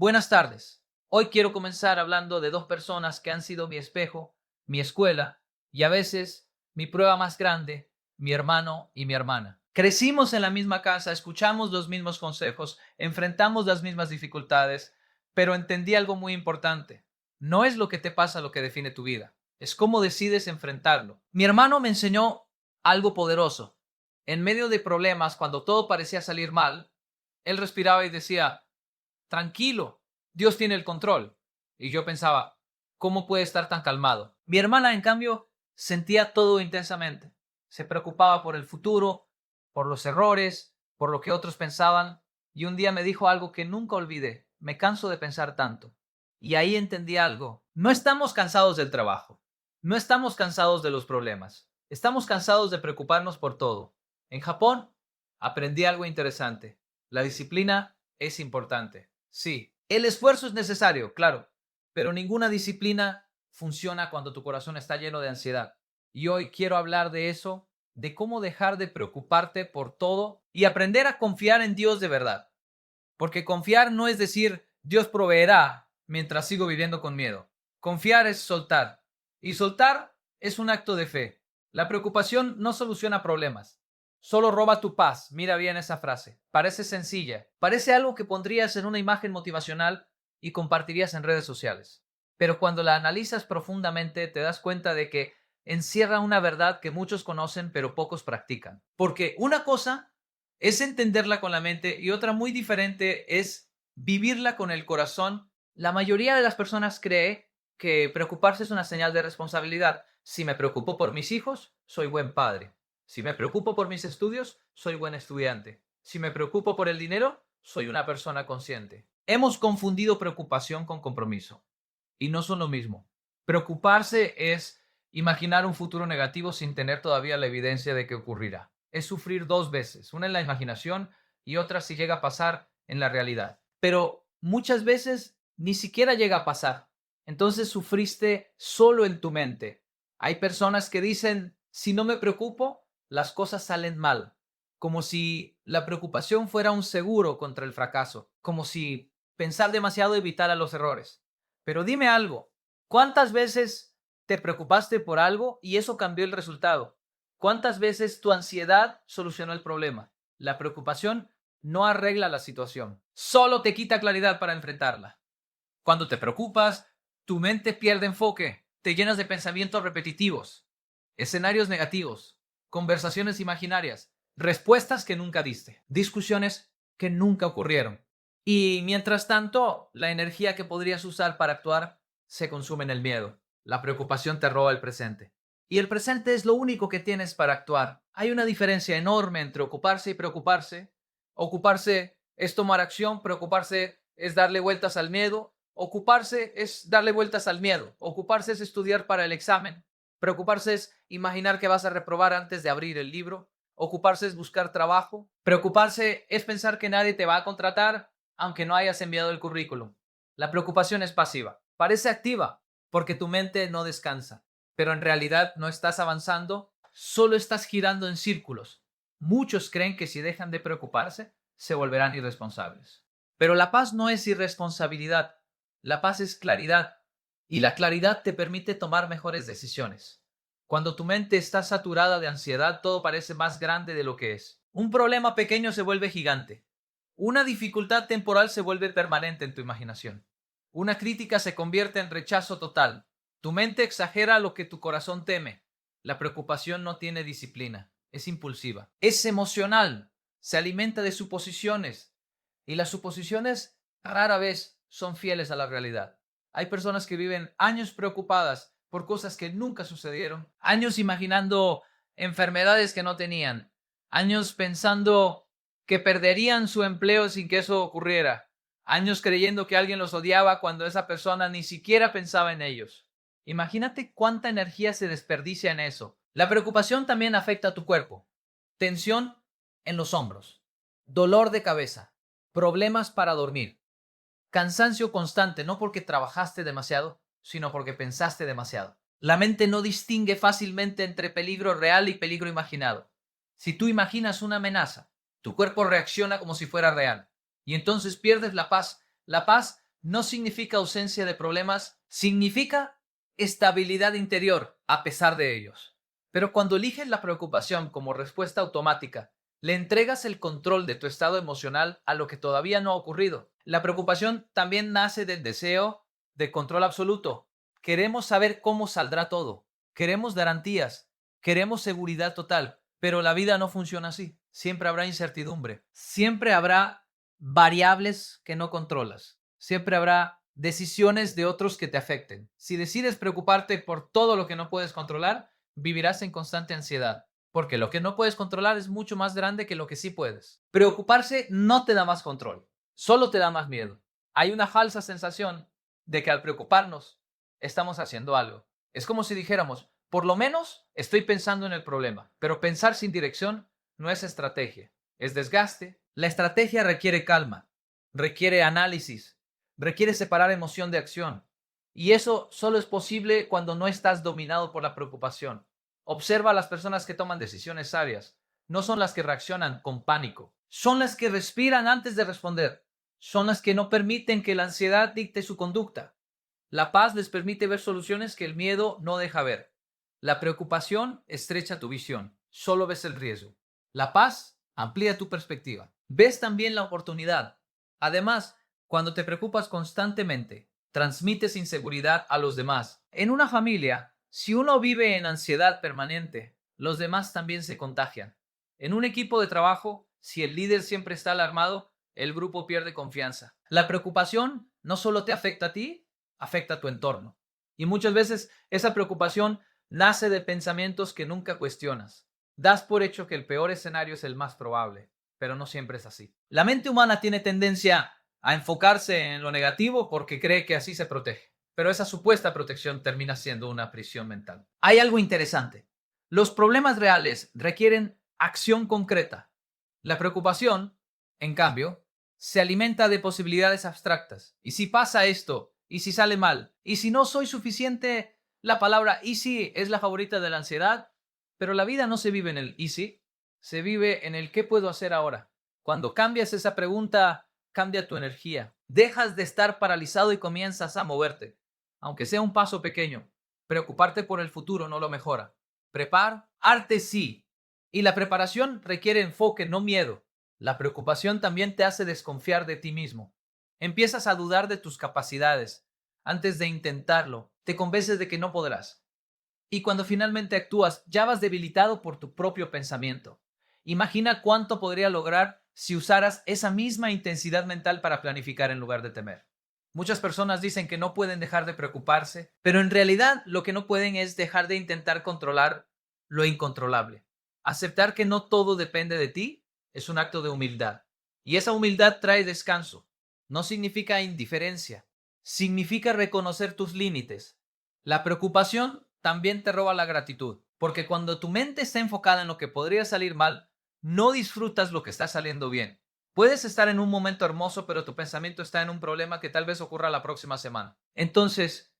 Buenas tardes. Hoy quiero comenzar hablando de dos personas que han sido mi espejo, mi escuela y a veces mi prueba más grande, mi hermano y mi hermana. Crecimos en la misma casa, escuchamos los mismos consejos, enfrentamos las mismas dificultades, pero entendí algo muy importante. No es lo que te pasa lo que define tu vida, es cómo decides enfrentarlo. Mi hermano me enseñó algo poderoso. En medio de problemas, cuando todo parecía salir mal, él respiraba y decía: tranquilo, Dios tiene el control. Y yo pensaba, ¿cómo puede estar tan calmado? Mi hermana, en cambio, sentía todo intensamente. Se preocupaba por el futuro, por los errores, por lo que otros pensaban. Y un día me dijo algo que nunca olvidé: me canso de pensar tanto. Y ahí entendí algo. No estamos cansados del trabajo. No estamos cansados de los problemas. Estamos cansados de preocuparnos por todo. En Japón aprendí algo interesante. La disciplina es importante. Sí, el esfuerzo es necesario, claro, pero ninguna disciplina funciona cuando tu corazón está lleno de ansiedad. Y hoy quiero hablar de eso, de cómo dejar de preocuparte por todo y aprender a confiar en Dios de verdad. Porque confiar no es decir Dios proveerá mientras sigo viviendo con miedo. Confiar es soltar. Y soltar es un acto de fe. La preocupación no soluciona problemas. Solo roba tu paz. Mira bien esa frase. Parece sencilla. Parece algo que pondrías en una imagen motivacional y compartirías en redes sociales. Pero cuando la analizas profundamente te das cuenta de que encierra una verdad que muchos conocen pero pocos practican. Porque una cosa es entenderla con la mente y otra muy diferente es vivirla con el corazón. La mayoría de las personas cree que preocuparse es una señal de responsabilidad. Si me preocupo por mis hijos, soy buen padre. Si me preocupo por mis estudios, soy buen estudiante. Si me preocupo por el dinero, soy una persona consciente. Hemos confundido preocupación con compromiso y no son lo mismo. Preocuparse es imaginar un futuro negativo sin tener todavía la evidencia de que ocurrirá. Es sufrir dos veces, una en la imaginación y otra si llega a pasar en la realidad. Pero muchas veces ni siquiera llega a pasar. Entonces sufriste solo en tu mente. Hay personas que dicen, si no me preocupo, las cosas salen mal. Como si la preocupación fuera un seguro contra el fracaso. Como si pensar demasiado evitara los errores. Pero dime algo, ¿cuántas veces te preocupaste por algo y eso cambió el resultado? ¿Cuántas veces tu ansiedad solucionó el problema? La preocupación no arregla la situación, solo te quita claridad para enfrentarla. Cuando te preocupas, tu mente pierde enfoque, te llenas de pensamientos repetitivos, escenarios negativos, conversaciones imaginarias, respuestas que nunca diste, discusiones que nunca ocurrieron. Y mientras tanto, la energía que podrías usar para actuar se consume en el miedo. La preocupación te roba el presente. Y el presente es lo único que tienes para actuar. Hay una diferencia enorme entre ocuparse y preocuparse. Ocuparse es tomar acción, preocuparse es darle vueltas al miedo. Ocuparse es darle vueltas al miedo. Ocuparse es estudiar para el examen. Preocuparse es imaginar que vas a reprobar antes de abrir el libro. Ocuparse es buscar trabajo. Preocuparse es pensar que nadie te va a contratar aunque no hayas enviado el currículum. La preocupación es pasiva. Parece activa porque tu mente no descansa, pero en realidad no estás avanzando, solo estás girando en círculos. Muchos creen que si dejan de preocuparse, se volverán irresponsables. Pero la paz no es irresponsabilidad, la paz es claridad, y la claridad te permite tomar mejores decisiones. Cuando tu mente está saturada de ansiedad, todo parece más grande de lo que es. Un problema pequeño se vuelve gigante. Una dificultad temporal se vuelve permanente en tu imaginación. Una crítica se convierte en rechazo total. Tu mente exagera lo que tu corazón teme. La preocupación no tiene disciplina, es impulsiva, es emocional, se alimenta de suposiciones y las suposiciones rara vez son fieles a la realidad. Hay personas que viven años preocupadas por cosas que nunca sucedieron, años imaginando enfermedades que no tenían, años pensando que perderían su empleo sin que eso ocurriera, años creyendo que alguien los odiaba cuando esa persona ni siquiera pensaba en ellos. Imagínate cuánta energía se desperdicia en eso. La preocupación también afecta a tu cuerpo. Tensión en los hombros, dolor de cabeza, problemas para dormir, cansancio constante, no porque trabajaste demasiado, sino porque pensaste demasiado. La mente no distingue fácilmente entre peligro real y peligro imaginado. Si tú imaginas una amenaza, tu cuerpo reacciona como si fuera real y entonces pierdes la paz. La paz no significa ausencia de problemas, significa estabilidad interior a pesar de ellos. Pero cuando eliges la preocupación como respuesta automática, le entregas el control de tu estado emocional a lo que todavía no ha ocurrido. La preocupación también nace del deseo de control absoluto. Queremos saber cómo saldrá todo. Queremos garantías. Queremos seguridad total. Pero la vida no funciona así. Siempre habrá incertidumbre. Siempre habrá variables que no controlas. Siempre habrá decisiones de otros que te afecten. Si decides preocuparte por todo lo que no puedes controlar, vivirás en constante ansiedad, porque lo que no puedes controlar es mucho más grande que lo que sí puedes. Preocuparse no te da más control, solo te da más miedo. Hay una falsa sensación de que al preocuparnos estamos haciendo algo. Es como si dijéramos, por lo menos estoy pensando en el problema, pero pensar sin dirección no es estrategia, es desgaste. La estrategia requiere calma, requiere análisis, requiere separar emoción de acción. Y eso solo es posible cuando no estás dominado por la preocupación. Observa a las personas que toman decisiones sabias. No son las que reaccionan con pánico. Son las que respiran antes de responder. Son las que no permiten que la ansiedad dicte su conducta. La paz les permite ver soluciones que el miedo no deja ver. La preocupación estrecha tu visión. Solo ves el riesgo. La paz amplía tu perspectiva. Ves también la oportunidad. Además, cuando te preocupas constantemente, transmites inseguridad a los demás. En una familia, si uno vive en ansiedad permanente, los demás también se contagian. En un equipo de trabajo, si el líder siempre está alarmado, el grupo pierde confianza. La preocupación no solo te afecta a ti, afecta a tu entorno. Y muchas veces esa preocupación nace de pensamientos que nunca cuestionas. Das por hecho que el peor escenario es el más probable, pero no siempre es así. La mente humana tiene tendencia a enfocarse en lo negativo porque cree que así se protege, pero esa supuesta protección termina siendo una prisión mental. Hay algo interesante. Los problemas reales requieren acción concreta. La preocupación, en cambio, se alimenta de posibilidades abstractas. ¿Y si pasa esto? ¿Y si sale mal? ¿Y si no soy suficiente? La palabra ¿y si? Es la favorita de la ansiedad, pero la vida no se vive en el ¿y si? Se vive en el ¿qué puedo hacer ahora? Cuando cambias esa pregunta, cambia tu energía. Dejas de estar paralizado y comienzas a moverte, aunque sea un paso pequeño. Preocuparte por el futuro no lo mejora. Arte sí. Y la preparación requiere enfoque, no miedo. La preocupación también te hace desconfiar de ti mismo. Empiezas a dudar de tus capacidades. Antes de intentarlo, te convences de que no podrás. Y cuando finalmente actúas, ya vas debilitado por tu propio pensamiento. Imagina cuánto podría lograr si usaras esa misma intensidad mental para planificar en lugar de temer. Muchas personas dicen que no pueden dejar de preocuparse, pero en realidad lo que no pueden es dejar de intentar controlar lo incontrolable. Aceptar que no todo depende de ti es un acto de humildad. Y esa humildad trae descanso. No significa indiferencia. Significa reconocer tus límites. La preocupación también te roba la gratitud, porque cuando tu mente está enfocada en lo que podría salir mal, no disfrutas lo que está saliendo bien. Puedes estar en un momento hermoso, pero tu pensamiento está en un problema que tal vez ocurra la próxima semana. Entonces,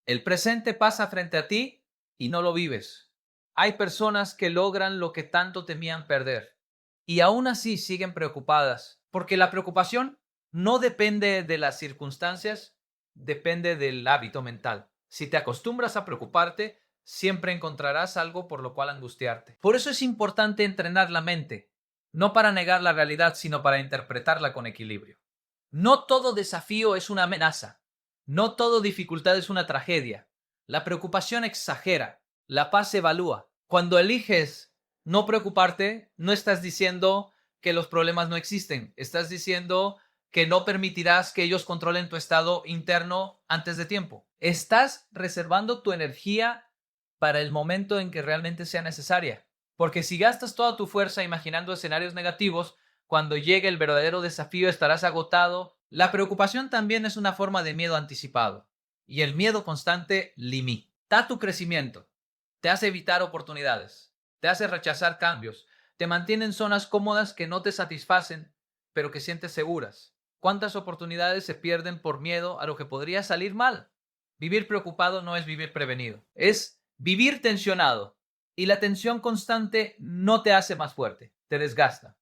el presente pasa frente a ti y no lo vives. Hay personas que logran lo que tanto temían perder y aún así siguen preocupadas, porque la preocupación no depende de las circunstancias, depende del hábito mental. Si te acostumbras a preocuparte, siempre encontrarás algo por lo cual angustiarte. Por eso es importante entrenar la mente, no para negar la realidad, sino para interpretarla con equilibrio. No todo desafío es una amenaza. No todo dificultad es una tragedia. La preocupación exagera. La paz evalúa. Cuando eliges no preocuparte, no estás diciendo que los problemas no existen. Estás diciendo que no permitirás que ellos controlen tu estado interno antes de tiempo. Estás reservando tu energía para el momento en que realmente sea necesaria. Porque si gastas toda tu fuerza imaginando escenarios negativos, cuando llegue el verdadero desafío estarás agotado. La preocupación también es una forma de miedo anticipado. Y el miedo constante limita tu crecimiento. Te hace evitar oportunidades. Te hace rechazar cambios. Te mantiene en zonas cómodas que no te satisfacen, pero que sientes seguras. ¿Cuántas oportunidades se pierden por miedo a lo que podría salir mal? Vivir preocupado no es vivir prevenido. Es vivir tensionado. Y la tensión constante no te hace más fuerte, te desgasta.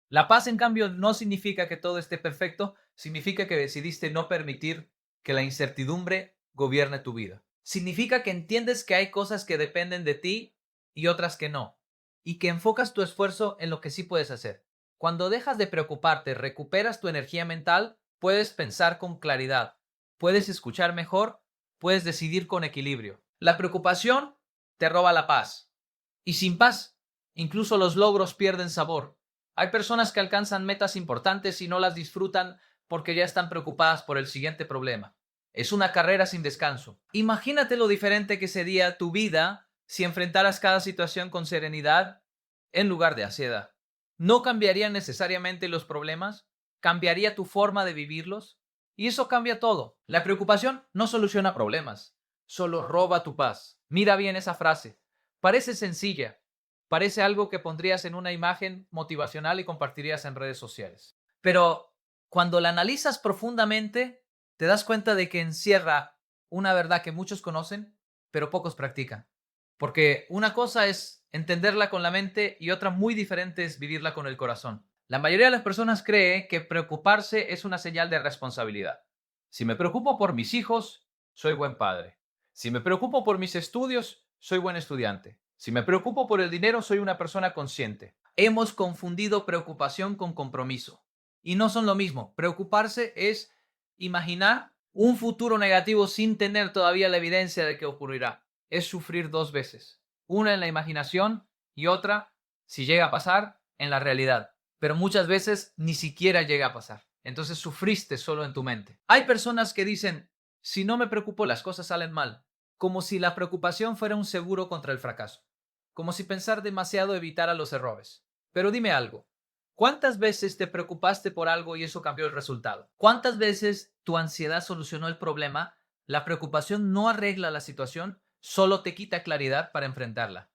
La paz, en cambio, no significa que todo esté perfecto, significa que decidiste no permitir que la incertidumbre gobierne tu vida. Significa que entiendes que hay cosas que dependen de ti y otras que no, y que enfocas tu esfuerzo en lo que sí puedes hacer. Cuando dejas de preocuparte, recuperas tu energía mental, puedes pensar con claridad, puedes escuchar mejor, puedes decidir con equilibrio. La preocupación te roba la paz. Y sin paz, incluso los logros pierden sabor. Hay personas que alcanzan metas importantes y no las disfrutan porque ya están preocupadas por el siguiente problema. Es una carrera sin descanso. Imagínate lo diferente que sería tu vida si enfrentaras cada situación con serenidad en lugar de ansiedad. No cambiarían necesariamente los problemas, cambiaría tu forma de vivirlos y eso cambia todo. La preocupación no soluciona problemas, solo roba tu paz. Mira bien esa frase. Parece sencilla, parece algo que pondrías en una imagen motivacional y compartirías en redes sociales. Pero cuando la analizas profundamente, te das cuenta de que encierra una verdad que muchos conocen, pero pocos practican. Porque una cosa es entenderla con la mente y otra muy diferente es vivirla con el corazón. La mayoría de las personas cree que preocuparse es una señal de responsabilidad. Si me preocupo por mis hijos, soy buen padre. Si me preocupo por mis estudios, soy buen estudiante. Si me preocupo por el dinero, soy una persona consciente. Hemos confundido preocupación con compromiso. Y no son lo mismo. Preocuparse es imaginar un futuro negativo sin tener todavía la evidencia de que ocurrirá. Es sufrir dos veces. Una en la imaginación y otra, si llega a pasar, en la realidad. Pero muchas veces ni siquiera llega a pasar. Entonces sufriste solo en tu mente. Hay personas que dicen, si no me preocupo, las cosas salen mal. Como si la preocupación fuera un seguro contra el fracaso. Como si pensar demasiado evitara los errores. Pero dime algo. ¿Cuántas veces te preocupaste por algo y eso cambió el resultado? ¿Cuántas veces tu ansiedad solucionó el problema? La preocupación no arregla la situación, solo te quita claridad para enfrentarla.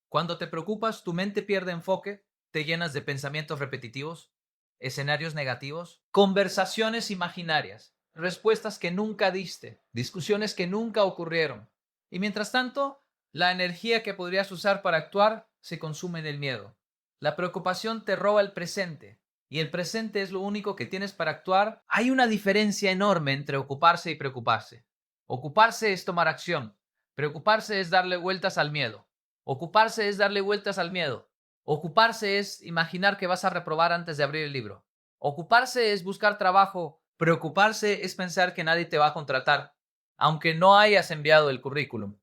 Cuando te preocupas, tu mente pierde enfoque, te llenas de pensamientos repetitivos, escenarios negativos, conversaciones imaginarias, respuestas que nunca diste, discusiones que nunca ocurrieron. Y mientras tanto, la energía que podrías usar para actuar se consume en el miedo. La preocupación te roba el presente y el presente es lo único que tienes para actuar. Hay una diferencia enorme entre ocuparse y preocuparse. Ocuparse es tomar acción. Preocuparse es darle vueltas al miedo. Ocuparse es darle vueltas al miedo. Ocuparse es imaginar que vas a reprobar antes de abrir el libro. Ocuparse es buscar trabajo. Preocuparse es pensar que nadie te va a contratar, aunque no hayas enviado el currículum.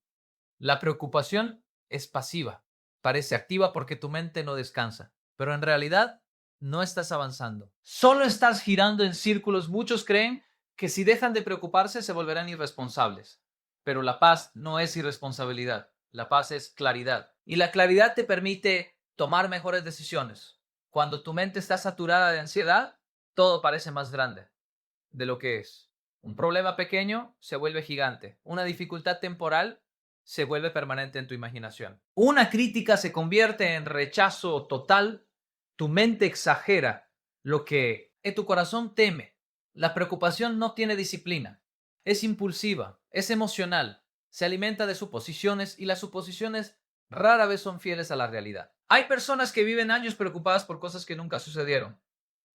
La preocupación es pasiva. Parece activa porque tu mente no descansa, pero en realidad no estás avanzando. Solo estás girando en círculos. Muchos creen que si dejan de preocuparse se volverán irresponsables. Pero la paz no es irresponsabilidad. La paz es claridad. Y la claridad te permite tomar mejores decisiones. Cuando tu mente está saturada de ansiedad, todo parece más grande de lo que es. Un problema pequeño se vuelve gigante. Una dificultad temporal se vuelve permanente en tu imaginación. Una crítica se convierte en rechazo total. Tu mente exagera lo que tu corazón teme. La preocupación no tiene disciplina. Es impulsiva, es emocional, se alimenta de suposiciones y las suposiciones rara vez son fieles a la realidad. Hay personas que viven años preocupadas por cosas que nunca sucedieron.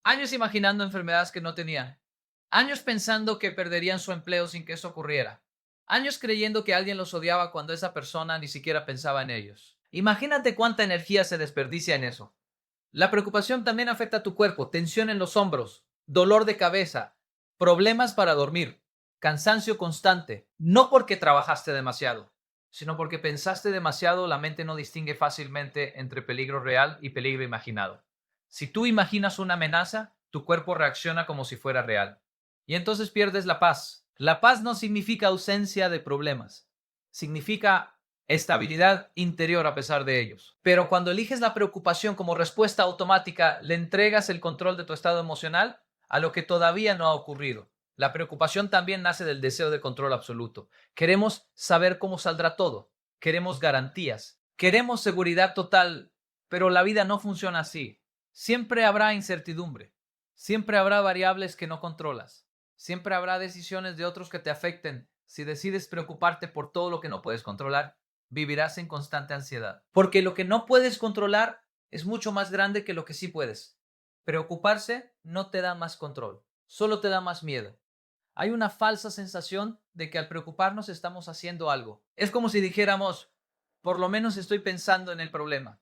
Años imaginando enfermedades que no tenían. Años pensando que perderían su empleo sin que eso ocurriera. Años creyendo que alguien los odiaba cuando esa persona ni siquiera pensaba en ellos. Imagínate cuánta energía se desperdicia en eso. La preocupación también afecta a tu cuerpo, tensión en los hombros, dolor de cabeza, problemas para dormir, cansancio constante, no porque trabajaste demasiado, sino porque pensaste demasiado. La mente no distingue fácilmente entre peligro real y peligro imaginado. Si tú imaginas una amenaza, tu cuerpo reacciona como si fuera real. Y entonces pierdes la paz. La paz no significa ausencia de problemas, significa estabilidad interior a pesar de ellos. Pero cuando eliges la preocupación como respuesta automática, le entregas el control de tu estado emocional a lo que todavía no ha ocurrido. La preocupación también nace del deseo de control absoluto. Queremos saber cómo saldrá todo. Queremos garantías. Queremos seguridad total, pero la vida no funciona así. Siempre habrá incertidumbre. Siempre habrá variables que no controlas. Siempre habrá decisiones de otros que te afecten. Si decides preocuparte por todo lo que no puedes controlar, vivirás en constante ansiedad. Porque lo que no puedes controlar es mucho más grande que lo que sí puedes. Preocuparse no te da más control, solo te da más miedo. Hay una falsa sensación de que al preocuparnos estamos haciendo algo. Es como si dijéramos, por lo menos estoy pensando en el problema.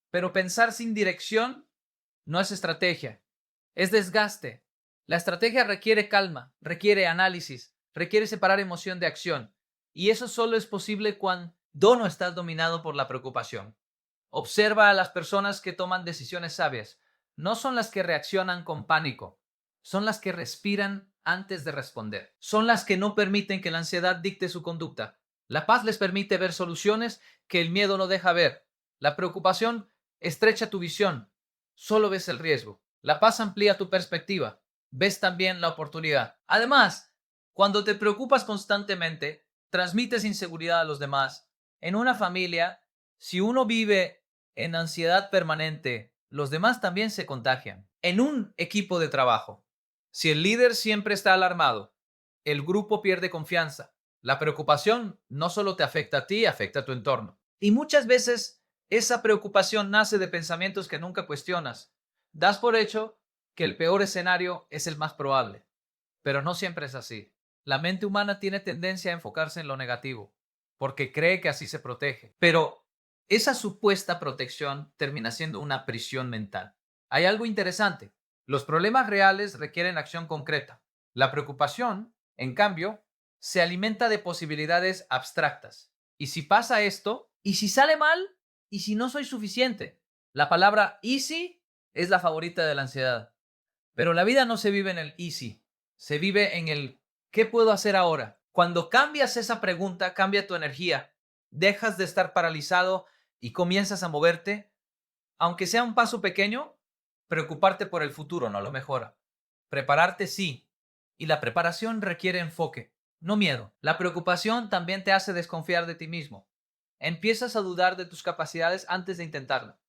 Pero pensar sin dirección no es estrategia, es desgaste. La estrategia requiere calma, requiere análisis, requiere separar emoción de acción. Y eso solo es posible cuando no estás dominado por la preocupación. Observa a las personas que toman decisiones sabias. No son las que reaccionan con pánico, son las que respiran antes de responder. Son las que no permiten que la ansiedad dicte su conducta. La paz les permite ver soluciones que el miedo no deja ver. La preocupación estrecha tu visión. Solo ves el riesgo. La paz amplía tu perspectiva. Ves también la oportunidad. Además, cuando te preocupas constantemente, transmites inseguridad a los demás. En una familia, si uno vive en ansiedad permanente, los demás también se contagian. En un equipo de trabajo, si el líder siempre está alarmado, el grupo pierde confianza. La preocupación no solo te afecta a ti, afecta a tu entorno. Y muchas veces esa preocupación nace de pensamientos que nunca cuestionas. Das por hecho que el peor escenario es el más probable, pero no siempre es así. La mente humana tiene tendencia a enfocarse en lo negativo, porque cree que así se protege. Pero esa supuesta protección termina siendo una prisión mental. Hay algo interesante. Los problemas reales requieren acción concreta. La preocupación, en cambio, se alimenta de posibilidades abstractas. ¿Y si pasa esto? ¿Y si sale mal? ¿Y si no soy suficiente? La palabra easy es la favorita de la ansiedad. Pero la vida no se vive en el easy, se vive en el ¿qué puedo hacer ahora? Cuando cambias esa pregunta, cambia tu energía. Dejas de estar paralizado y comienzas a moverte. Aunque sea un paso pequeño, preocuparte por el futuro no lo mejora. Prepararte sí. Y la preparación requiere enfoque, no miedo. La preocupación también te hace desconfiar de ti mismo. Empiezas a dudar de tus capacidades antes de intentarlo.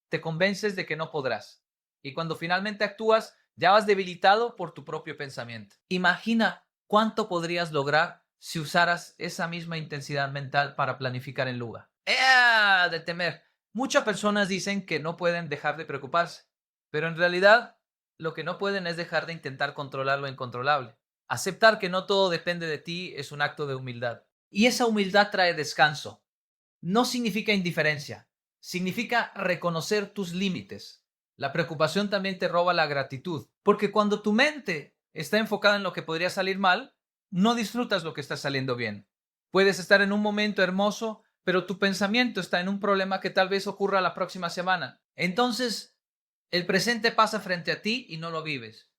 Te convences de que no podrás. Y cuando finalmente actúas, ya vas debilitado por tu propio pensamiento. Imagina cuánto podrías lograr si usaras esa misma intensidad mental para planificar en lugar. De temer. Muchas personas dicen que no pueden dejar de preocuparse, pero en realidad lo que no pueden es dejar de intentar controlar lo incontrolable. Aceptar que no todo depende de ti es un acto de humildad. Y esa humildad trae descanso. No significa indiferencia, significa reconocer tus límites. La preocupación también te roba la gratitud, porque cuando tu mente está enfocada en lo que podría salir mal, no disfrutas lo que está saliendo bien. Puedes estar en un momento hermoso, pero tu pensamiento está en un problema que tal vez ocurra la próxima semana. Entonces, el presente pasa frente a ti y no lo vives.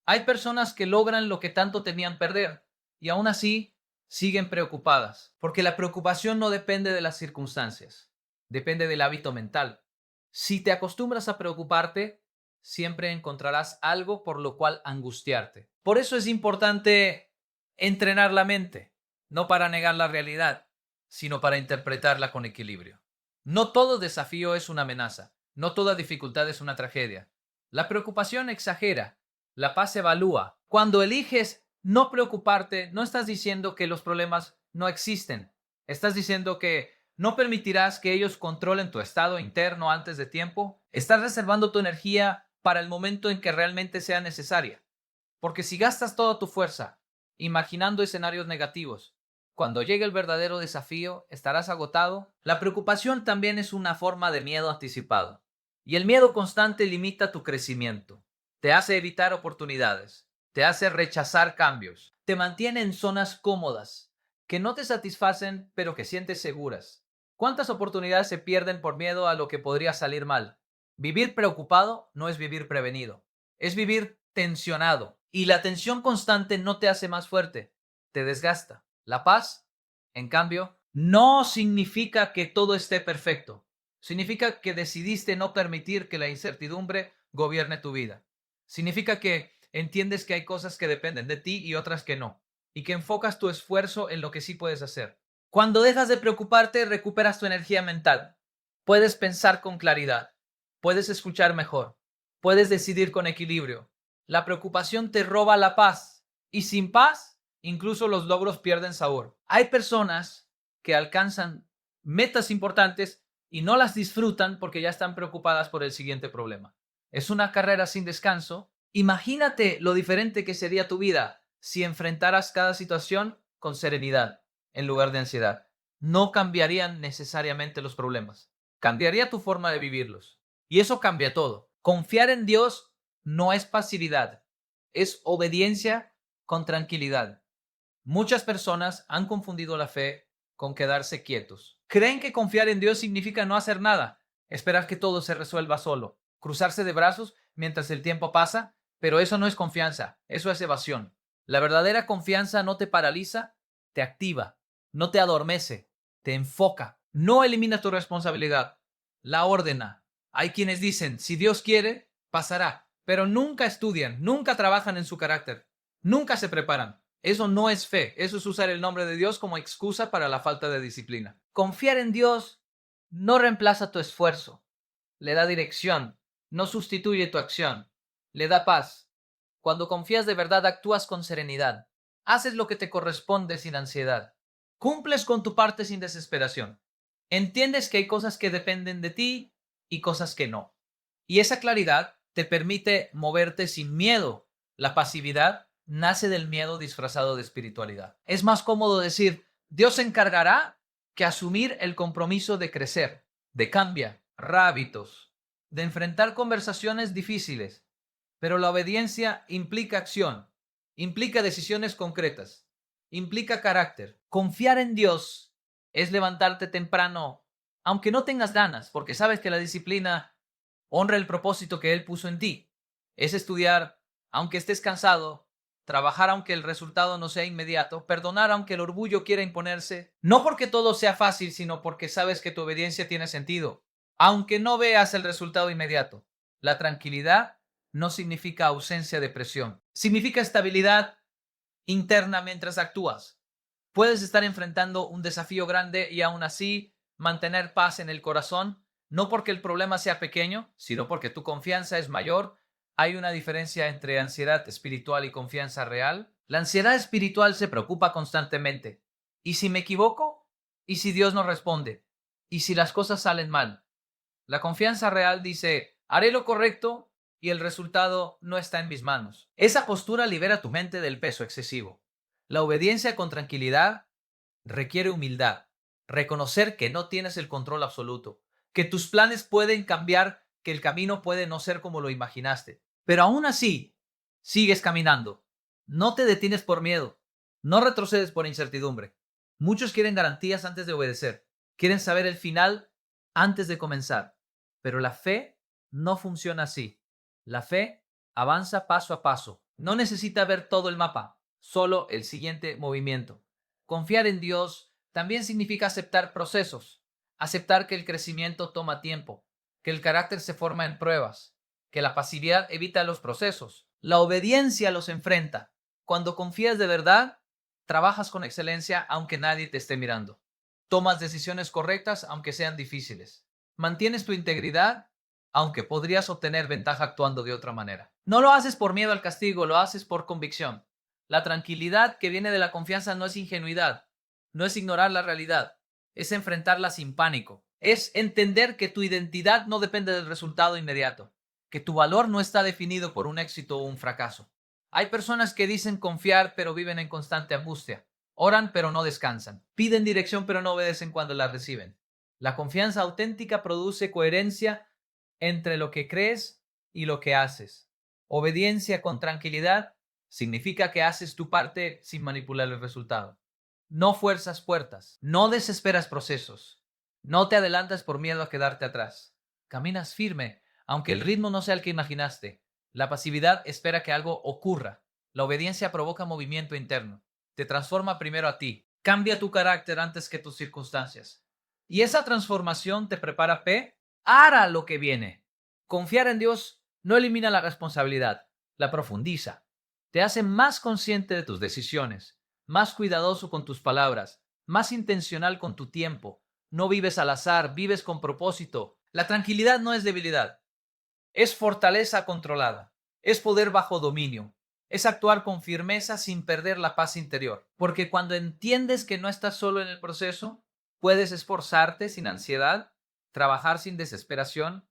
Hay personas que logran lo que tanto temían perder y aún así siguen preocupadas, porque la preocupación no depende de las circunstancias, depende del hábito mental. Si te acostumbras a preocuparte, siempre encontrarás algo por lo cual angustiarte. Por eso es importante entrenar la mente, no para negar la realidad, sino para interpretarla con equilibrio. No todo desafío es una amenaza, no toda dificultad es una tragedia. La preocupación exagera, la paz evalúa. Cuando eliges no preocuparte, no estás diciendo que los problemas no existen. Estás diciendo que no permitirás que ellos controlen tu estado interno antes de tiempo. Estás reservando tu energía para el momento en que realmente sea necesaria. Porque si gastas toda tu fuerza imaginando escenarios negativos, cuando llegue el verdadero desafío, estarás agotado. La preocupación también es una forma de miedo anticipado. Y el miedo constante limita tu crecimiento. Te hace evitar oportunidades. Te hace rechazar cambios. Te mantiene en zonas cómodas, que no te satisfacen, pero que sientes seguras. ¿Cuántas oportunidades se pierden por miedo a lo que podría salir mal? Vivir preocupado no es vivir prevenido. Es vivir tensionado. Y la tensión constante no te hace más fuerte, te desgasta. La paz, en cambio, no significa que todo esté perfecto. Significa que decidiste no permitir que la incertidumbre gobierne tu vida. Significa que entiendes que hay cosas que dependen de ti y otras que no, y que enfocas tu esfuerzo en lo que sí puedes hacer. Cuando dejas de preocuparte, recuperas tu energía mental. Puedes pensar con claridad, puedes escuchar mejor, puedes decidir con equilibrio. La preocupación te roba la paz, y sin paz, incluso los logros pierden sabor. Hay personas que alcanzan metas importantes y no las disfrutan porque ya están preocupadas por el siguiente problema. Es una carrera sin descanso. Imagínate lo diferente que sería tu vida si enfrentaras cada situación con serenidad en lugar de ansiedad. No cambiarían necesariamente los problemas. Cambiaría tu forma de vivirlos. Y eso cambia todo. Confiar en Dios no es pasividad, es obediencia con tranquilidad. Muchas personas han confundido la fe con quedarse quietos. Creen que confiar en Dios significa no hacer nada, esperar que todo se resuelva solo, cruzarse de brazos mientras el tiempo pasa, pero eso no es confianza, eso es evasión. La verdadera confianza no te paraliza, te activa, no te adormece, te enfoca, no elimina tu responsabilidad, la ordena. Hay quienes dicen, si Dios quiere, pasará, pero nunca estudian, nunca trabajan en su carácter, nunca se preparan. Eso no es fe, eso es usar el nombre de Dios como excusa para la falta de disciplina. Confiar en Dios no reemplaza tu esfuerzo, le da dirección, no sustituye tu acción, le da paz. Cuando confías de verdad, actúas con serenidad, haces lo que te corresponde sin ansiedad, cumples con tu parte sin desesperación, entiendes que hay cosas que dependen de ti y cosas que no. Y esa claridad te permite moverte sin miedo. La pasividad nace del miedo disfrazado de espiritualidad. Es más cómodo decir, Dios se encargará, que asumir el compromiso de crecer, de cambiar hábitos, de enfrentar conversaciones difíciles. Pero la obediencia implica acción, implica decisiones concretas, implica carácter. Confiar en Dios es levantarte temprano, aunque no tengas ganas, porque sabes que la disciplina honra el propósito que Él puso en ti. Es estudiar, aunque estés cansado, trabajar aunque el resultado no sea inmediato, perdonar aunque el orgullo quiera imponerse, no porque todo sea fácil, sino porque sabes que tu obediencia tiene sentido, aunque no veas el resultado inmediato. La tranquilidad no significa ausencia de presión, significa estabilidad interna mientras actúas. Puedes estar enfrentando un desafío grande y aún así mantener paz en el corazón, no porque el problema sea pequeño, sino porque tu confianza es mayor. Hay una diferencia entre ansiedad espiritual y confianza real. La ansiedad espiritual se preocupa constantemente. ¿Y si me equivoco? ¿Y si Dios no responde? ¿Y si las cosas salen mal? La confianza real dice, haré lo correcto y el resultado no está en mis manos. Esa postura libera tu mente del peso excesivo. La obediencia con tranquilidad requiere humildad, reconocer que no tienes el control absoluto, que tus planes pueden cambiar, que el camino puede no ser como lo imaginaste. Pero aún así, sigues caminando. No te detienes por miedo, no retrocedes por incertidumbre. Muchos quieren garantías antes de obedecer, quieren saber el final antes de comenzar. Pero la fe no funciona así. La fe avanza paso a paso. No necesita ver todo el mapa, solo el siguiente movimiento. Confiar en Dios también significa aceptar procesos, aceptar que el crecimiento toma tiempo, que el carácter se forma en pruebas, que la pasividad evita los procesos, la obediencia los enfrenta. Cuando confías de verdad, trabajas con excelencia aunque nadie te esté mirando. Tomas decisiones correctas aunque sean difíciles. Mantienes tu integridad aunque podrías obtener ventaja actuando de otra manera. No lo haces por miedo al castigo, lo haces por convicción. La tranquilidad que viene de la confianza no es ingenuidad, no es ignorar la realidad, es enfrentarla sin pánico, es entender que tu identidad no depende del resultado inmediato, que tu valor no está definido por un éxito o un fracaso. Hay personas que dicen confiar pero viven en constante angustia, oran pero no descansan, piden dirección pero no obedecen cuando la reciben. La confianza auténtica produce coherencia entre lo que crees y lo que haces. Obediencia con tranquilidad significa que haces tu parte sin manipular el resultado. No fuerzas puertas, no desesperas procesos, no te adelantas por miedo a quedarte atrás. Caminas firme, aunque el ritmo no sea el que imaginaste. La pasividad espera que algo ocurra. La obediencia provoca movimiento interno. Te transforma primero a ti. Cambia tu carácter antes que tus circunstancias. Y esa transformación te prepara para lo que viene. Confiar en Dios no elimina la responsabilidad, la profundiza. Te hace más consciente de tus decisiones, más cuidadoso con tus palabras, más intencional con tu tiempo. No vives al azar, vives con propósito. La tranquilidad no es debilidad, es fortaleza controlada, es poder bajo dominio, es actuar con firmeza sin perder la paz interior. Porque cuando entiendes que no estás solo en el proceso, puedes esforzarte sin ansiedad, trabajar sin desesperación,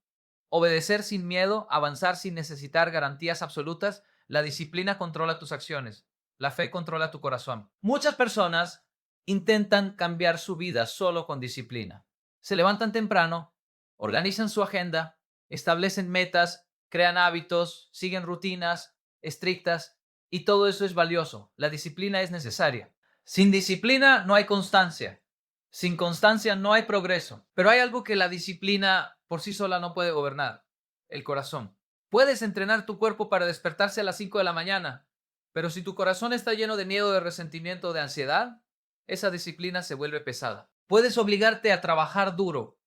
obedecer sin miedo, avanzar sin necesitar garantías absolutas. La disciplina controla tus acciones. La fe controla tu corazón. Muchas personas intentan cambiar su vida solo con disciplina. Se levantan temprano, organizan su agenda, establecen metas, crean hábitos, siguen rutinas estrictas y todo eso es valioso. La disciplina es necesaria. Sin disciplina no hay constancia. Sin constancia no hay progreso. Pero hay algo que la disciplina por sí sola no puede gobernar: el corazón. Puedes entrenar tu cuerpo para despertarse a las 5 de la mañana, pero si tu corazón está lleno de miedo, de resentimiento, de ansiedad, esa disciplina se vuelve pesada. Puedes obligarte a trabajar duro,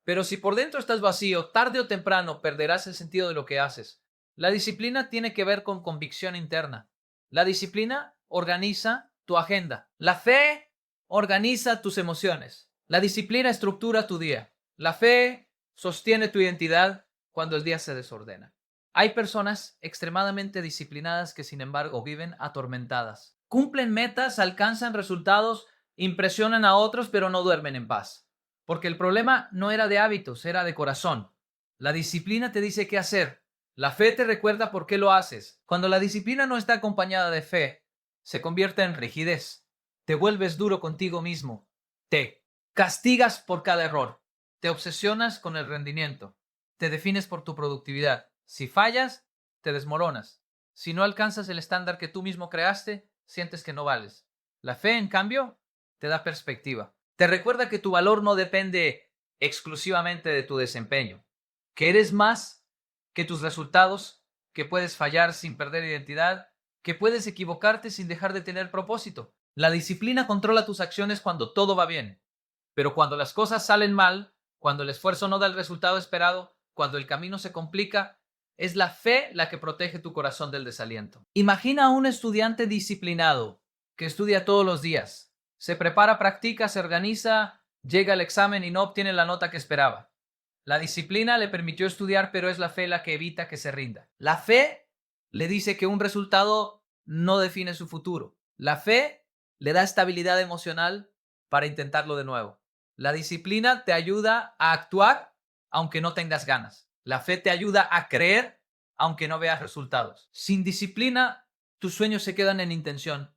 pero si por dentro estás vacío, tarde o temprano perderás el sentido de lo que haces. La disciplina tiene que ver con convicción interna. La disciplina organiza tu agenda. La fe organiza tus emociones. La disciplina estructura tu día. La fe sostiene tu identidad cuando el día se desordena. Hay personas extremadamente disciplinadas que, sin embargo, viven atormentadas. Cumplen metas, alcanzan resultados, impresionan a otros, pero no duermen en paz. Porque el problema no era de hábitos, era de corazón. La disciplina te dice qué hacer. La fe te recuerda por qué lo haces. Cuando la disciplina no está acompañada de fe, se convierte en rigidez. Te vuelves duro contigo mismo. Te castigas por cada error. Te obsesionas con el rendimiento. Te defines por tu productividad. Si fallas, te desmoronas. Si no alcanzas el estándar que tú mismo creaste, sientes que no vales. La fe, en cambio, te da perspectiva. Te recuerda que tu valor no depende exclusivamente de tu desempeño, que eres más que tus resultados, que puedes fallar sin perder identidad, que puedes equivocarte sin dejar de tener propósito. La disciplina controla tus acciones cuando todo va bien, pero cuando las cosas salen mal, cuando el esfuerzo no da el resultado esperado, cuando el camino se complica, es la fe la que protege tu corazón del desaliento. Imagina a un estudiante disciplinado que estudia todos los días, se prepara, practica, se organiza, llega al examen y no obtiene la nota que esperaba. La disciplina le permitió estudiar, pero es la fe la que evita que se rinda. La fe le dice que un resultado no define su futuro. La fe le da estabilidad emocional para intentarlo de nuevo. La disciplina te ayuda a actuar aunque no tengas ganas. La fe te ayuda a creer aunque no veas resultados. Sin disciplina, tus sueños se quedan en intención.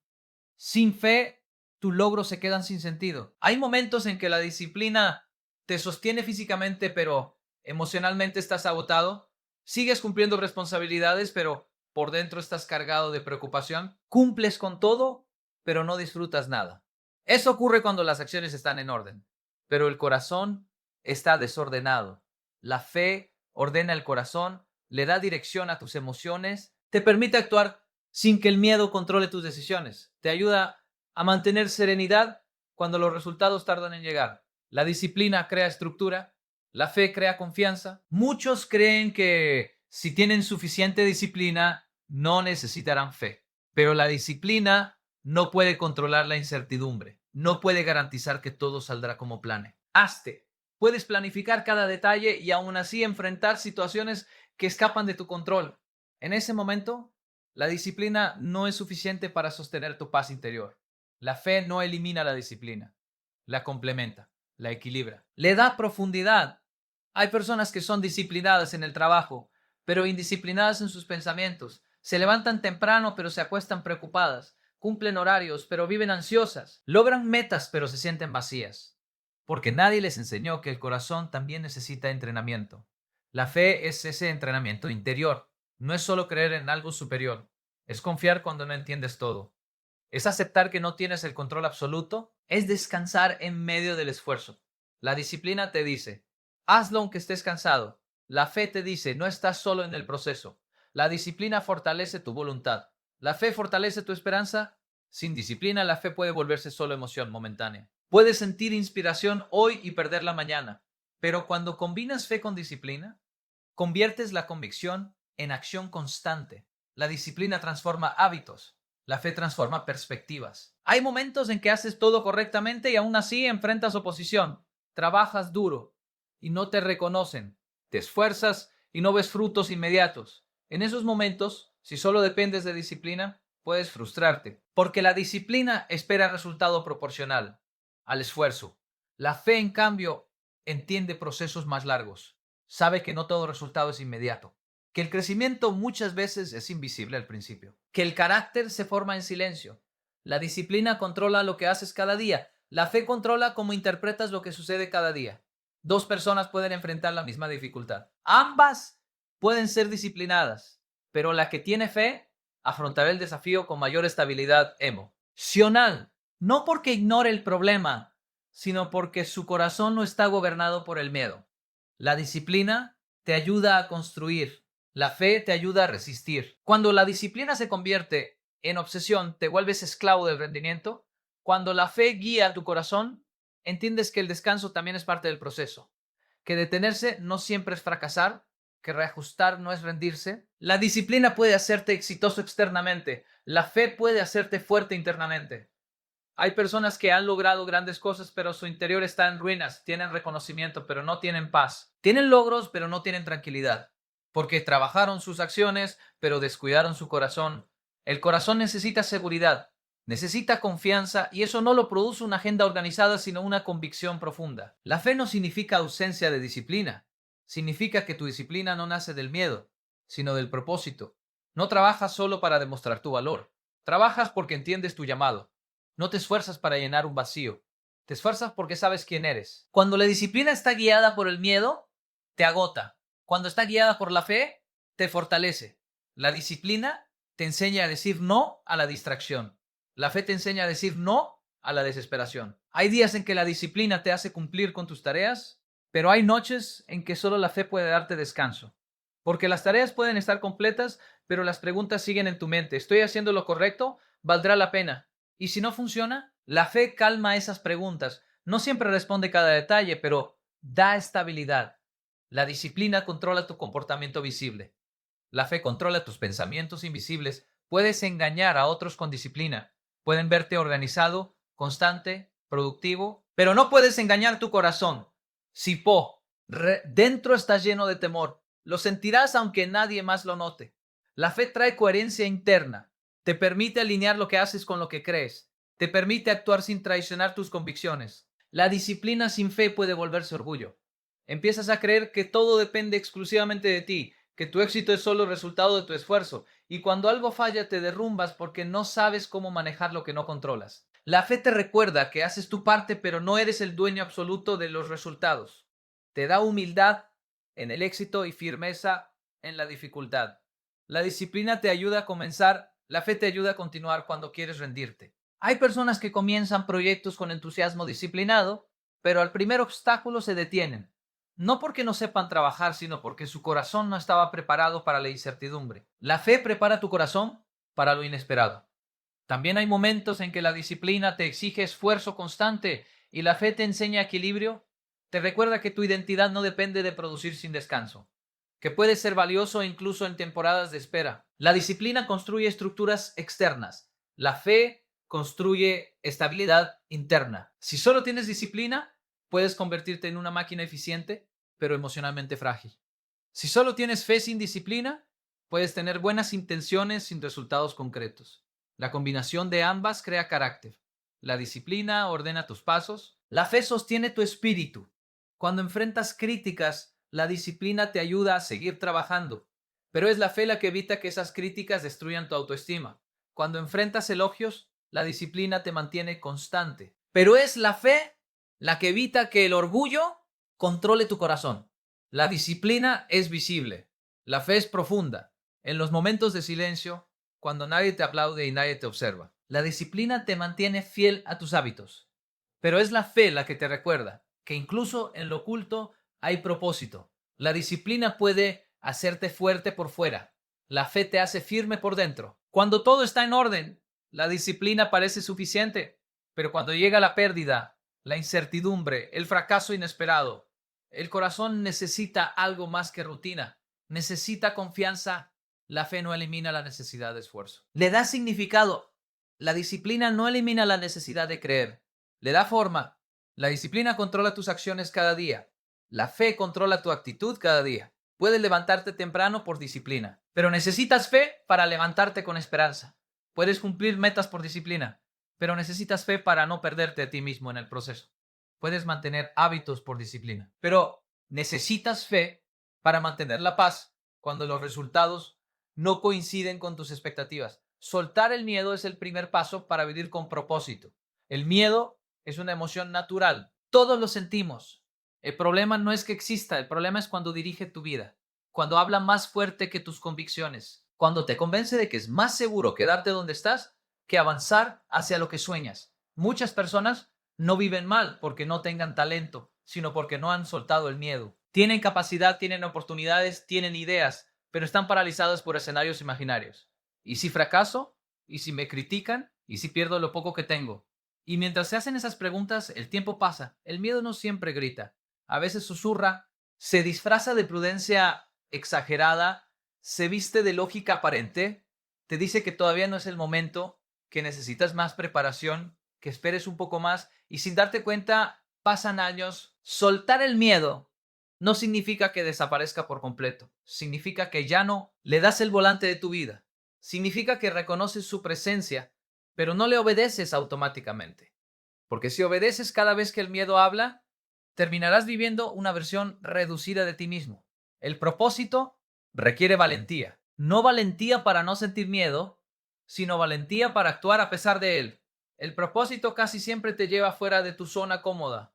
Sin fe, tus logros se quedan sin sentido. Hay momentos en que la disciplina te sostiene físicamente, pero emocionalmente estás agotado. Sigues cumpliendo responsabilidades, pero por dentro estás cargado de preocupación. Cumples con todo, pero no disfrutas nada. Eso ocurre cuando las acciones están en orden, pero el corazón está desordenado. La fe ordena el corazón, le da dirección a tus emociones, te permite actuar sin que el miedo controle tus decisiones. Te ayuda a mantener serenidad cuando los resultados tardan en llegar. La disciplina crea estructura, la fe crea confianza. Muchos creen que si tienen suficiente disciplina, no necesitarán fe. Pero la disciplina no puede controlar la incertidumbre. No puede garantizar que todo saldrá como plane. Hazte. Puedes planificar cada detalle y aún así enfrentar situaciones que escapan de tu control. En ese momento, la disciplina no es suficiente para sostener tu paz interior. La fe no elimina la disciplina, la complementa, la equilibra, le da profundidad. Hay personas que son disciplinadas en el trabajo, pero indisciplinadas en sus pensamientos. Se levantan temprano, pero se acuestan preocupadas. Cumplen horarios, pero viven ansiosas. Logran metas, pero se sienten vacías. Porque nadie les enseñó que el corazón también necesita entrenamiento. La fe es ese entrenamiento interior. No es solo creer en algo superior. Es confiar cuando no entiendes todo. Es aceptar que no tienes el control absoluto. Es descansar en medio del esfuerzo. La disciplina te dice, hazlo aunque estés cansado. La fe te dice, no estás solo en el proceso. La disciplina fortalece tu voluntad. La fe fortalece tu esperanza. Sin disciplina, la fe puede volverse solo emoción momentánea. Puedes sentir inspiración hoy y perderla mañana. Pero cuando combinas fe con disciplina, conviertes la convicción en acción constante. La disciplina transforma hábitos. La fe transforma perspectivas. Hay momentos en que haces todo correctamente y aún así enfrentas oposición. Trabajas duro y no te reconocen. Te esfuerzas y no ves frutos inmediatos. En esos momentos, si solo dependes de disciplina, puedes frustrarte, porque la disciplina espera resultado proporcional al esfuerzo. La fe, en cambio, entiende procesos más largos. sabe que no todo resultado es inmediato, que el crecimiento muchas veces es invisible al principio, que el carácter se forma en silencio. La disciplina controla lo que haces cada día. La fe controla cómo interpretas lo que sucede cada día. Dos personas pueden enfrentar la misma dificultad. Ambas pueden ser disciplinadas, pero la que tiene fe afrontará el desafío con mayor estabilidad emocional. No porque ignore el problema, sino porque su corazón no está gobernado por el miedo. La disciplina te ayuda a construir. La fe te ayuda a resistir. Cuando la disciplina se convierte en obsesión, te vuelves esclavo del rendimiento. Cuando la fe guía tu corazón, entiendes que el descanso también es parte del proceso. Que detenerse no siempre es fracasar, que reajustar no es rendirse. La disciplina puede hacerte exitoso externamente. La fe puede hacerte fuerte internamente. Hay personas que han logrado grandes cosas, pero su interior está en ruinas. Tienen reconocimiento, pero no tienen paz. Tienen logros, pero no tienen tranquilidad. Porque trabajaron sus acciones, pero descuidaron su corazón. El corazón necesita seguridad, necesita confianza, y eso no lo produce una agenda organizada, sino una convicción profunda. La fe no significa ausencia de disciplina. Significa que tu disciplina no nace del miedo, sino del propósito. No trabajas solo para demostrar tu valor. Trabajas porque entiendes tu llamado. No te esfuerzas para llenar un vacío. Te esfuerzas porque sabes quién eres. Cuando la disciplina está guiada por el miedo, te agota. Cuando está guiada por la fe, te fortalece. La disciplina te enseña a decir no a la distracción. La fe te enseña a decir no a la desesperación. Hay días en que la disciplina te hace cumplir con tus tareas, pero hay noches en que solo la fe puede darte descanso. Porque las tareas pueden estar completas, pero las preguntas siguen en tu mente. ¿Estoy haciendo lo correcto? ¿Valdrá la pena? Y si no funciona, la fe calma esas preguntas. No siempre responde cada detalle, pero da estabilidad. La disciplina controla tu comportamiento visible. La fe controla tus pensamientos invisibles. Puedes engañar a otros con disciplina. Pueden verte organizado, constante, productivo, pero no puedes engañar tu corazón. Si dentro estás lleno de temor, lo sentirás aunque nadie más lo note. La fe trae coherencia interna. Te permite alinear lo que haces con lo que crees. Te permite actuar sin traicionar tus convicciones. La disciplina sin fe puede volverse orgullo. Empiezas a creer que todo depende exclusivamente de ti, que tu éxito es solo resultado de tu esfuerzo, y cuando algo falla te derrumbas porque no sabes cómo manejar lo que no controlas. La fe te recuerda que haces tu parte, pero no eres el dueño absoluto de los resultados. Te da humildad en el éxito y firmeza en la dificultad. La disciplina te ayuda a comenzar, la fe te ayuda a continuar cuando quieres rendirte. Hay personas que comienzan proyectos con entusiasmo disciplinado, pero al primer obstáculo se detienen. No porque no sepan trabajar, sino porque su corazón no estaba preparado para la incertidumbre. La fe prepara tu corazón para lo inesperado. También hay momentos en que la disciplina te exige esfuerzo constante y la fe te enseña equilibrio. Te recuerda que tu identidad no depende de producir sin descanso, que puedes ser valioso incluso en temporadas de espera. La disciplina construye estructuras externas. La fe construye estabilidad interna. Si solo tienes disciplina, puedes convertirte en una máquina eficiente, pero emocionalmente frágil. Si solo tienes fe sin disciplina, puedes tener buenas intenciones sin resultados concretos. La combinación de ambas crea carácter. La disciplina ordena tus pasos. La fe sostiene tu espíritu. Cuando enfrentas críticas, la disciplina te ayuda a seguir trabajando. Pero es la fe la que evita que esas críticas destruyan tu autoestima. Cuando enfrentas elogios, la disciplina te mantiene constante. Pero es la fe la que evita que el orgullo controle tu corazón. La disciplina es visible. La fe es profunda. En los momentos de silencio, cuando nadie te aplaude y nadie te observa. La disciplina te mantiene fiel a tus hábitos. Pero es la fe la que te recuerda que incluso en lo oculto hay propósito. La disciplina puede hacerte fuerte por fuera. La fe te hace firme por dentro. Cuando todo está en orden, la disciplina parece suficiente. Pero cuando llega la pérdida, la incertidumbre, el fracaso inesperado, el corazón necesita algo más que rutina. Necesita confianza. La fe no elimina la necesidad de esfuerzo. Le da significado. La disciplina no elimina la necesidad de creer. Le da forma. La disciplina controla tus acciones cada día. La fe controla tu actitud cada día. Puedes levantarte temprano por disciplina, pero necesitas fe para levantarte con esperanza. Puedes cumplir metas por disciplina, pero necesitas fe para no perderte a ti mismo en el proceso. Puedes mantener hábitos por disciplina, pero necesitas fe para mantener la paz cuando los resultados no coinciden con tus expectativas. Soltar el miedo es el primer paso para vivir con propósito. El miedo es una emoción natural. Todos lo sentimos. El problema no es que exista, el problema es cuando dirige tu vida, cuando habla más fuerte que tus convicciones, cuando te convence de que es más seguro quedarte donde estás que avanzar hacia lo que sueñas. Muchas personas no viven mal porque no tengan talento, sino porque no han soltado el miedo. Tienen capacidad, tienen oportunidades, tienen ideas, pero están paralizados por escenarios imaginarios. ¿Y si fracaso? ¿Y si me critican? ¿Y si pierdo lo poco que tengo? Y mientras se hacen esas preguntas, el tiempo pasa. El miedo no siempre grita. A veces susurra, se disfraza de prudencia exagerada, se viste de lógica aparente, te dice que todavía no es el momento, que necesitas más preparación, que esperes un poco más y sin darte cuenta pasan años. Soltar el miedo no significa que desaparezca por completo, significa que ya no le das el volante de tu vida, significa que reconoces su presencia, pero no le obedeces automáticamente, porque si obedeces cada vez que el miedo habla, terminarás viviendo una versión reducida de ti mismo. El propósito requiere valentía, no valentía para no sentir miedo, sino valentía para actuar a pesar de él. El propósito casi siempre te lleva fuera de tu zona cómoda,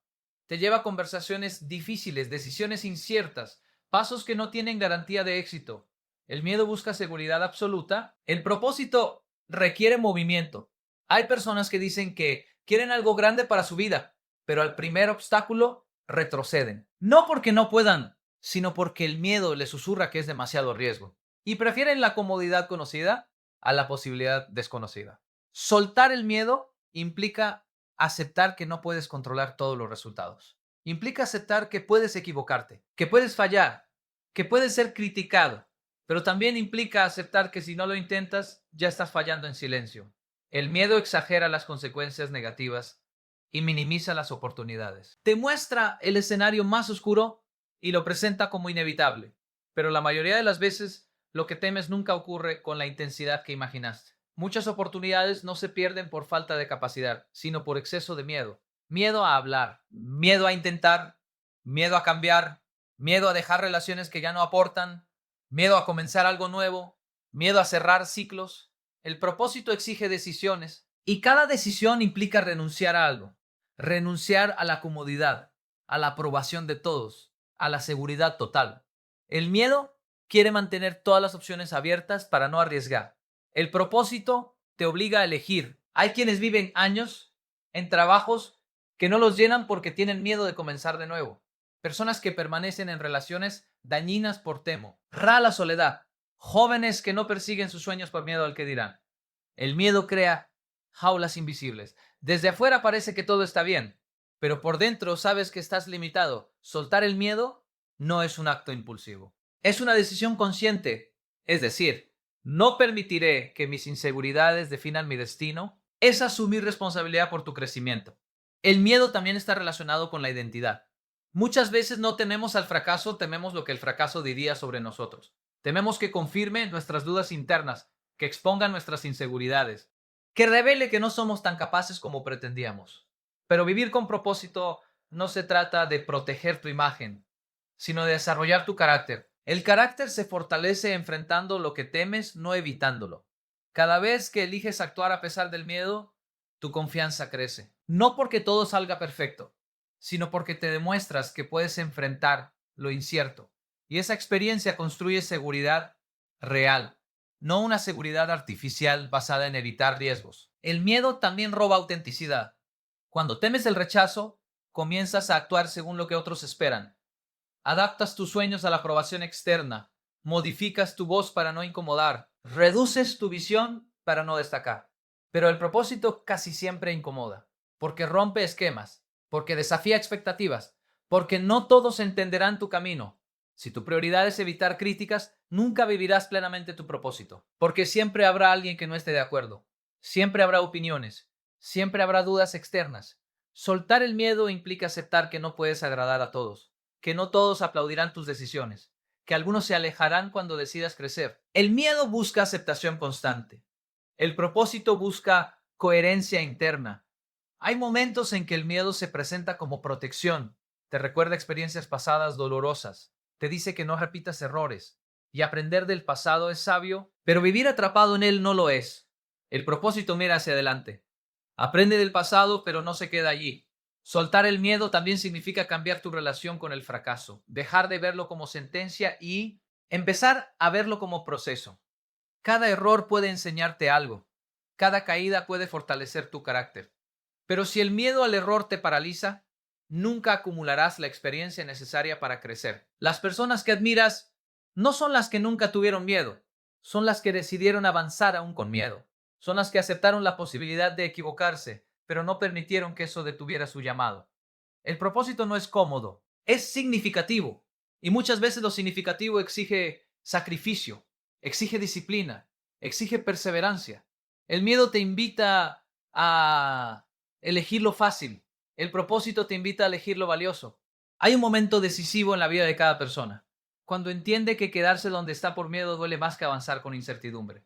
te lleva a conversaciones difíciles, decisiones inciertas, pasos que no tienen garantía de éxito. El miedo busca seguridad absoluta. El propósito requiere movimiento. Hay personas que dicen que quieren algo grande para su vida, pero al primer obstáculo retroceden. No porque no puedan, sino porque el miedo les susurra que es demasiado riesgo. Y prefieren la comodidad conocida a la posibilidad desconocida. Soltar el miedo implica aceptar que no puedes controlar todos los resultados. Implica aceptar que puedes equivocarte, que puedes fallar, que puedes ser criticado, pero también implica aceptar que si no lo intentas, ya estás fallando en silencio. El miedo exagera las consecuencias negativas y minimiza las oportunidades. Te muestra el escenario más oscuro y lo presenta como inevitable, pero la mayoría de las veces lo que temes nunca ocurre con la intensidad que imaginaste. Muchas oportunidades no se pierden por falta de capacidad, sino por exceso de miedo. Miedo a hablar, miedo a intentar, miedo a cambiar, miedo a dejar relaciones que ya no aportan, miedo a comenzar algo nuevo, miedo a cerrar ciclos. El propósito exige decisiones y cada decisión implica renunciar a algo. Renunciar a la comodidad, a la aprobación de todos, a la seguridad total. El miedo quiere mantener todas las opciones abiertas para no arriesgar. El propósito te obliga a elegir. Hay quienes viven años en trabajos que no los llenan porque tienen miedo de comenzar de nuevo. Personas que permanecen en relaciones dañinas por temor. La soledad. Jóvenes que no persiguen sus sueños por miedo al que dirán. El miedo crea jaulas invisibles. Desde afuera parece que todo está bien, pero por dentro sabes que estás limitado. Soltar el miedo no es un acto impulsivo. Es una decisión consciente. Es decir, no permitiré que mis inseguridades definan mi destino. Es asumir responsabilidad por tu crecimiento. El miedo también está relacionado con la identidad. Muchas veces no tememos al fracaso, tememos lo que el fracaso diría sobre nosotros. Tememos que confirme nuestras dudas internas, que exponga nuestras inseguridades, que revele que no somos tan capaces como pretendíamos. Pero vivir con propósito no se trata de proteger tu imagen, sino de desarrollar tu carácter. El carácter se fortalece enfrentando lo que temes, no evitándolo. Cada vez que eliges actuar a pesar del miedo, tu confianza crece. No porque todo salga perfecto, sino porque te demuestras que puedes enfrentar lo incierto. Y esa experiencia construye seguridad real, no una seguridad artificial basada en evitar riesgos. El miedo también roba autenticidad. Cuando temes el rechazo, comienzas a actuar según lo que otros esperan. Adaptas tus sueños a la aprobación externa, modificas tu voz para no incomodar, reduces tu visión para no destacar. Pero el propósito casi siempre incomoda, porque rompe esquemas, porque desafía expectativas, porque no todos entenderán tu camino. Si tu prioridad es evitar críticas, nunca vivirás plenamente tu propósito, porque siempre habrá alguien que no esté de acuerdo, siempre habrá opiniones, siempre habrá dudas externas. Soltar el miedo implica aceptar que no puedes agradar a todos, que no todos aplaudirán tus decisiones, que algunos se alejarán cuando decidas crecer. El miedo busca aceptación constante. El propósito busca coherencia interna. Hay momentos en que el miedo se presenta como protección, te recuerda experiencias pasadas dolorosas, te dice que no repitas errores. Y aprender del pasado es sabio, pero vivir atrapado en él no lo es. El propósito mira hacia adelante. Aprende del pasado, pero no se queda allí. Soltar el miedo también significa cambiar tu relación con el fracaso, dejar de verlo como sentencia y empezar a verlo como proceso. Cada error puede enseñarte algo. Cada caída puede fortalecer tu carácter. Pero si el miedo al error te paraliza, nunca acumularás la experiencia necesaria para crecer. Las personas que admiras no son las que nunca tuvieron miedo, son las que decidieron avanzar aún con miedo. Son las que aceptaron la posibilidad de equivocarse, pero no permitieron que eso detuviera su llamado. El propósito no es cómodo, es significativo. Y muchas veces lo significativo exige sacrificio, exige disciplina, exige perseverancia. El miedo te invita a elegir lo fácil. El propósito te invita a elegir lo valioso. Hay un momento decisivo en la vida de cada persona, cuando entiende que quedarse donde está por miedo duele más que avanzar con incertidumbre.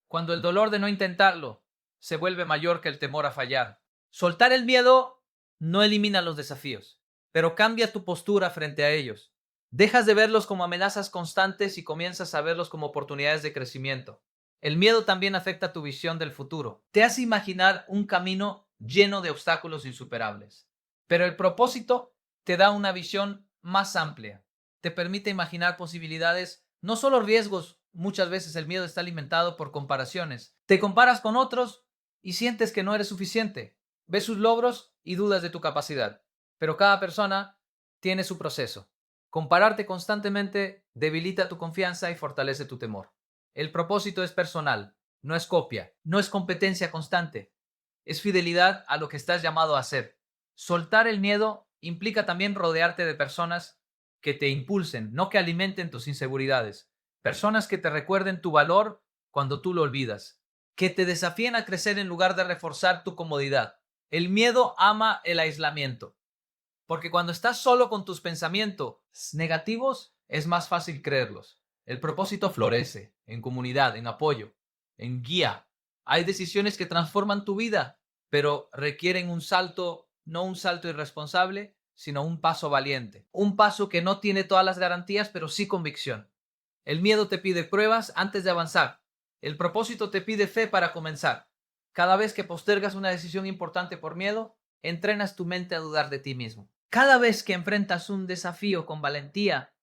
Cuando el dolor de no intentarlo se vuelve mayor que el temor a fallar. Soltar el miedo no elimina los desafíos, pero cambia tu postura frente a ellos. Dejas de verlos como amenazas constantes y comienzas a verlos como oportunidades de crecimiento. El miedo también afecta tu visión del futuro. Te hace imaginar un camino lleno de obstáculos insuperables. Pero el propósito te da una visión más amplia. Te permite imaginar posibilidades, no solo riesgos. Muchas veces el miedo está alimentado por comparaciones. Te comparas con otros y sientes que no eres suficiente. Ves sus logros y dudas de tu capacidad. Pero cada persona tiene su proceso. Compararte constantemente debilita tu confianza y fortalece tu temor. El propósito es personal, no es copia, no es competencia constante. Es fidelidad a lo que estás llamado a hacer. Soltar el miedo implica también rodearte de personas que te impulsen, no que alimenten tus inseguridades. Personas que te recuerden tu valor cuando tú lo olvidas. Que te desafíen a crecer en lugar de reforzar tu comodidad. El miedo ama el aislamiento, porque cuando estás solo con tus pensamientos negativos es más fácil creerlos. El propósito florece en comunidad, en apoyo, en guía. Hay decisiones que transforman tu vida, pero requieren un salto, no un salto irresponsable, sino un paso valiente. Un paso que no tiene todas las garantías, pero sí convicción. El miedo te pide pruebas antes de avanzar. El propósito te pide fe para comenzar. Cada vez que postergas una decisión importante por miedo, entrenas tu mente a dudar de ti mismo. Cada vez que enfrentas un desafío con valentía,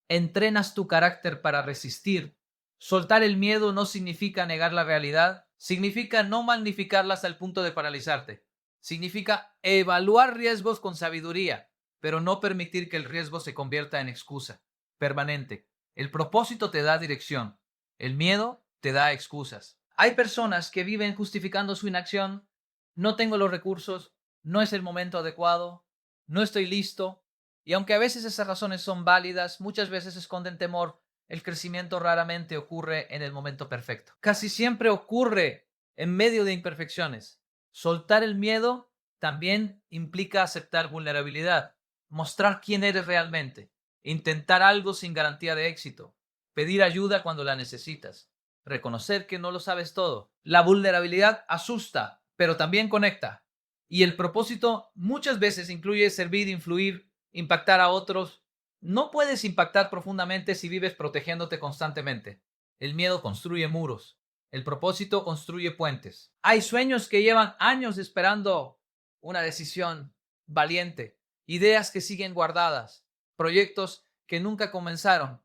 entrenas tu carácter para resistir. Soltar el miedo no significa negar la realidad, significa no magnificarla hasta el punto de paralizarte. Significa evaluar riesgos con sabiduría, pero no permitir que el riesgo se convierta en excusa permanente. El propósito te da dirección, el miedo te da excusas. Hay personas que viven justificando su inacción. No tengo los recursos, no es el momento adecuado, no estoy listo. Y aunque a veces esas razones son válidas, muchas veces esconden temor. El crecimiento raramente ocurre en el momento perfecto. Casi siempre ocurre en medio de imperfecciones. Soltar el miedo también implica aceptar vulnerabilidad, mostrar quién eres realmente, intentar algo sin garantía de éxito, pedir ayuda cuando la necesitas, reconocer que no lo sabes todo. La vulnerabilidad asusta, pero también conecta. Y el propósito muchas veces incluye servir, influir, impactar a otros. No puedes impactar profundamente si vives protegiéndote constantemente. El miedo construye muros. El propósito construye puentes. Hay sueños que llevan años esperando una decisión valiente, ideas que siguen guardadas, proyectos que nunca comenzaron,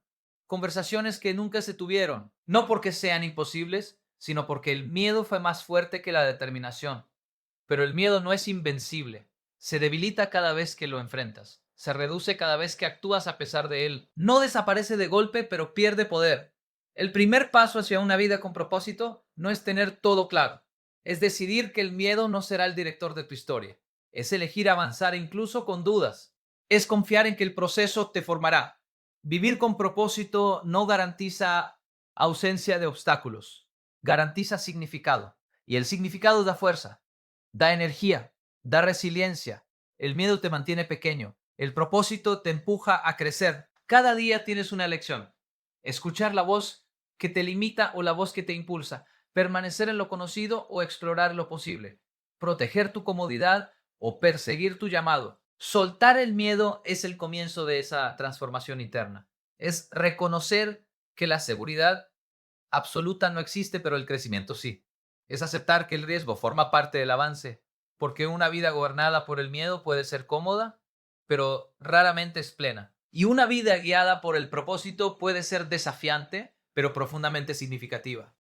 conversaciones que nunca se tuvieron, no porque sean imposibles, sino porque el miedo fue más fuerte que la determinación. Pero el miedo no es invencible. Se debilita cada vez que lo enfrentas. Se reduce cada vez que actúas a pesar de él. No desaparece de golpe, pero pierde poder. El primer paso hacia una vida con propósito no es tener todo claro. Es decidir que el miedo no será el director de tu historia. Es elegir avanzar incluso con dudas. Es confiar en que el proceso te formará. Vivir con propósito no garantiza ausencia de obstáculos. Garantiza significado. Y el significado da fuerza. Da energía, da resiliencia. El miedo te mantiene pequeño. El propósito te empuja a crecer. Cada día tienes una elección. Escuchar la voz que te limita o la voz que te impulsa. Permanecer en lo conocido o explorar lo posible. Proteger tu comodidad o perseguir tu llamado. Soltar el miedo es el comienzo de esa transformación interna. Es reconocer que la seguridad absoluta no existe, pero el crecimiento sí. Es aceptar que el riesgo forma parte del avance, porque una vida gobernada por el miedo puede ser cómoda, pero raramente es plena. Y una vida guiada por el propósito puede ser desafiante, pero profundamente significativa.